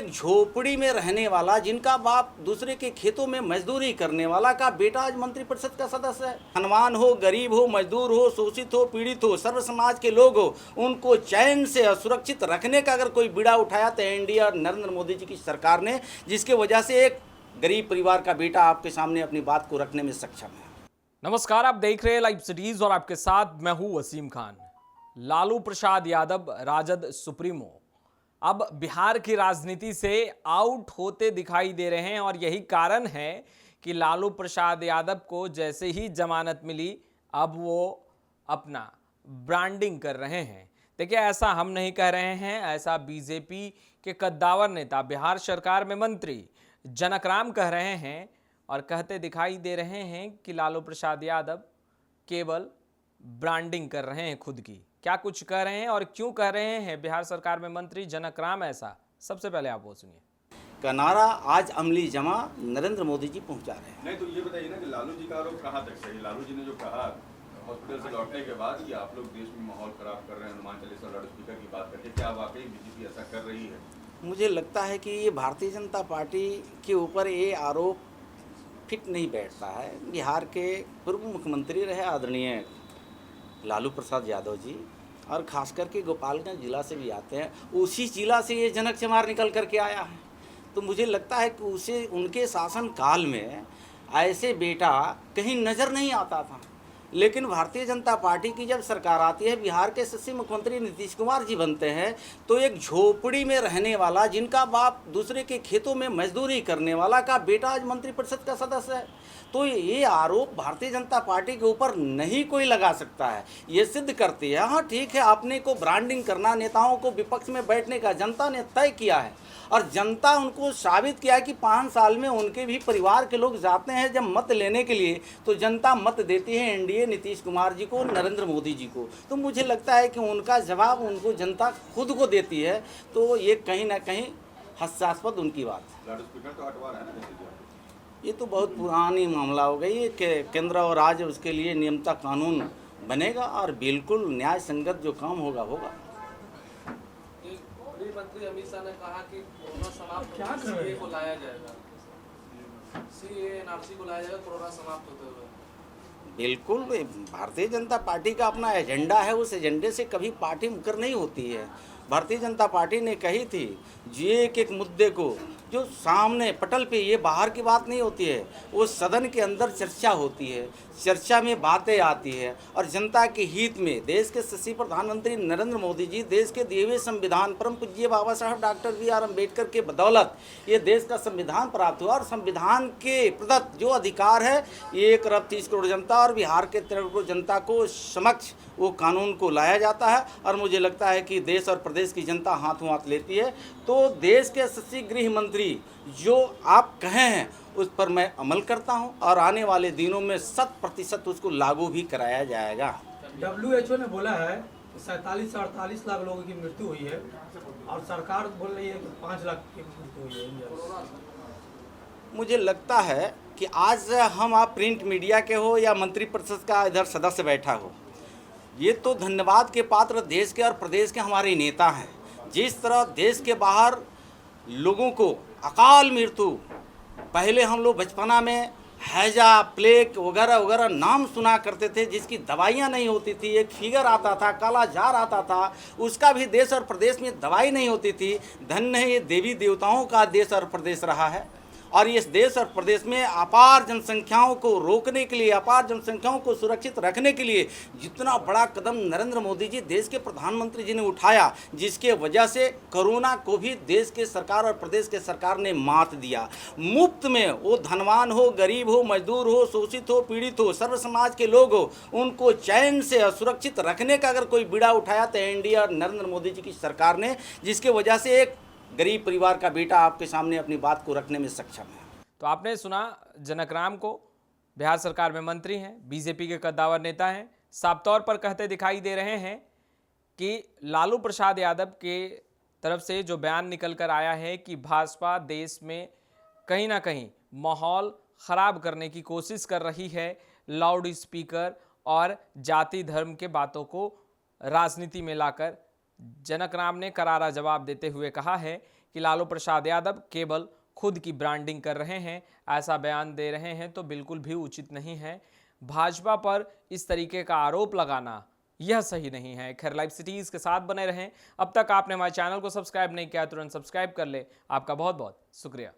एक झोपड़ी में रहने वाला, जिनका बाप दूसरे के खेतों में मजदूरी करने वाला का बेटा आज मंत्रिपरिषद का सदस्य है। धनवान हो, गरीब हो, मजदूर हो, शोषित हो, पीड़ित हो, सर्व समाज के लोग हो, उनको चैन से असुरक्षित रखने का अगर कोई बीड़ा उठाया तो एनडीए और नरेंद्र मोदी जी की सरकार ने, जिसके वजह से एक गरीब परिवार का बेटा आपके सामने अपनी बात को रखने में सक्षम है। नमस्कार, आप देख रहे हैं लाइव सिटीज और आपके साथ मैं हूं वसीम खान। लालू प्रसाद यादव, राजद सुप्रीमो, अब बिहार की राजनीति से आउट होते दिखाई दे रहे हैं और यही कारण है कि लालू प्रसाद यादव को जैसे ही जमानत मिली, अब वो अपना ब्रांडिंग कर रहे हैं। देखिए, ऐसा हम नहीं कह रहे हैं, ऐसा बीजेपी के कद्दावर नेता, बिहार सरकार में मंत्री जनक राम कह रहे हैं और कहते दिखाई दे रहे हैं कि लालू प्रसाद यादव केवल ब्रांडिंग कर रहे हैं खुद की। क्या कुछ कह रहे हैं और क्यों कह रहे हैं बिहार सरकार में मंत्री जनक राम ऐसा, सबसे पहले आप वो सुनिए। का नारा आज अमली जमा नरेंद्र मोदी जी पहुंचा रहे हैं। नहीं तो ये बताइए ना कि लालू जी का आरोप कहाँ तक सही? लालू जी ने जो कहा हॉस्पिटल से लौटने के बाद कि आप लोग देश में माहौल खराब कर रहे हैं, हनुमान चालीसा लाउड स्पीकर की बात करके, क्या वाकई बीजेपी ऐसा कर रही है? मुझे लगता है कि ये भारतीय जनता पार्टी के ऊपर ये आरोप फिट नहीं बैठता है। बिहार के पूर्व मुख्यमंत्री रहे आदरणीय लालू प्रसाद यादव जी, और खास करके गोपालगंज जिला से भी आते हैं, उसी जिला से ये जनक चमार निकल करके आया है। तो मुझे लगता है कि उसे उनके शासन काल में ऐसे बेटा कहीं नज़र नहीं आता था। लेकिन भारतीय जनता पार्टी की जब सरकार आती है, बिहार के यशस्वी मुख्यमंत्री नीतीश कुमार जी बनते हैं, तो एक झोपड़ी में रहने वाला, जिनका बाप दूसरे के खेतों में मजदूरी करने वाला का बेटा आज मंत्रिपरिषद का सदस्य है। तो ये आरोप भारतीय जनता पार्टी के ऊपर नहीं कोई लगा सकता है। ये सिद्ध करती है, हाँ ठीक है, अपने को ब्रांडिंग करना, नेताओं को विपक्ष में बैठने का जनता ने तय किया है और जनता उनको साबित किया है कि 5 साल में उनके भी परिवार के लोग जाते हैं जब मत लेने के लिए, तो जनता मत देती है एनडीए नीतीश कुमार जी को, नरेंद्र मोदी जी को। तो मुझे लगता है कि उनका जवाब उनको जनता खुद को देती है। तो ये कहीं ना कहीं हास्यास्पद उनकी बात है। लाउड स्पीकर तो हटवा रहा है ना, ये तो बहुत पुरानी मामला हो गई है कि केंद्र और राज्य उसके लिए नियमता कानून बनेगा और बिल्कुल न्याय संगत जो काम होगा होगा। गृह मंत्री अमित शाह ने कहा कि कोरोना समाप्त सीए को लाया जाएगा, सीए एनआरसी को लाया जाएगा कोरोना समाप्त होते हुए। बिल्कुल, भारतीय जनता पार्टी का अपना एजेंडा है, उस एजेंडे से कभी पार्टी मुकर नहीं होती है। भारतीय जनता पार्टी ने कही थी जी, एक एक मुद्दे को जो सामने पटल पे, ये बाहर की बात नहीं होती है, वो सदन के अंदर चर्चा होती है, चर्चा में बातें आती है और जनता के हित में देश के यशस्वी प्रधानमंत्री नरेंद्र मोदी जी, देश के दिए हुए संविधान, परम पूज्य बाबा साहब डॉक्टर बी.आर. अम्बेडकर के बदौलत ये देश का संविधान प्राप्त हुआ और संविधान के प्रदत्त जो अधिकार है 1 अरब 30 करोड़ जनता और बिहार के 13 करोड़ जनता को समक्ष वो कानून को लाया जाता है। और मुझे लगता है कि देश और प्रदेश की जनता हाथों हाथ लेती है। तो देश के यशस्वी गृह मंत्री जो आप कहे हैं उस पर मैं अमल करता हूं और आने वाले दिनों में 100% उसको लागू भी कराया जाएगा। WHO ने बोला है 47 से 48 लाख लोगों की मृत्यु हुई है और सरकार बोल रही है कि 5 लाख की मृत्यु हुई है। मुझे लगता है कि आज हम आप प्रिंट मीडिया के हो या मंत्रिपरिषद का इधर सदस्य बैठा हो, ये तो धन्यवाद के पात्र देश के और प्रदेश के हमारे नेता हैं। जिस तरह देश के बाहर लोगों को अकाल मृत्यु, पहले हम लोग बचपना में हैजा, प्लेग वगैरह वगैरह नाम सुना करते थे, जिसकी दवाइयाँ नहीं होती थी, एक फिगर आता था, काला जार आता था, उसका भी देश और प्रदेश में दवाई नहीं होती थी। धन्य है ये देवी देवताओं का देश और प्रदेश रहा है और इस देश और प्रदेश में अपार जनसंख्याओं को रोकने के लिए, अपार जनसंख्याओं को सुरक्षित रखने के लिए जितना बड़ा कदम नरेंद्र मोदी जी, देश के प्रधानमंत्री जी ने उठाया, जिसके वजह से कोरोना को भी देश के सरकार और प्रदेश के सरकार ने मात दिया। मुफ्त में, वो धनवान हो, गरीब हो, मजदूर हो, शोषित हो, पीड़ित हो, सर्व समाज के लोग हो, उनको चैन से सुरक्षित रखने का अगर कोई बीड़ा उठाया तो एनडीए और नरेंद्र मोदी जी की सरकार ने, जिसके वजह से एक गरीब परिवार का बेटा आपके सामने अपनी बात को रखने में सक्षम है। तो आपने सुना जनक राम को, बिहार सरकार में मंत्री हैं, बीजेपी के कद्दावर नेता हैं, साफ तौर पर कहते दिखाई दे रहे हैं कि लालू प्रसाद यादव के तरफ से जो बयान निकल कर आया है कि भाजपा देश में कहीं ना कहीं माहौल खराब करने की कोशिश कर रही है, लाउड स्पीकर और जाति धर्म के बातों को राजनीति में लाकर, जनक राम ने करारा जवाब देते हुए कहा है कि लालू प्रसाद यादव केवल खुद की ब्रांडिंग कर रहे हैं, ऐसा बयान दे रहे हैं तो बिल्कुल भी उचित नहीं है। भाजपा पर इस तरीके का आरोप लगाना यह सही नहीं है। खैर, लाइव सिटीज के साथ बने रहें। अब तक आपने हमारे चैनल को सब्सक्राइब नहीं किया, तुरंत सब्सक्राइब कर ले। आपका बहुत बहुत शुक्रिया।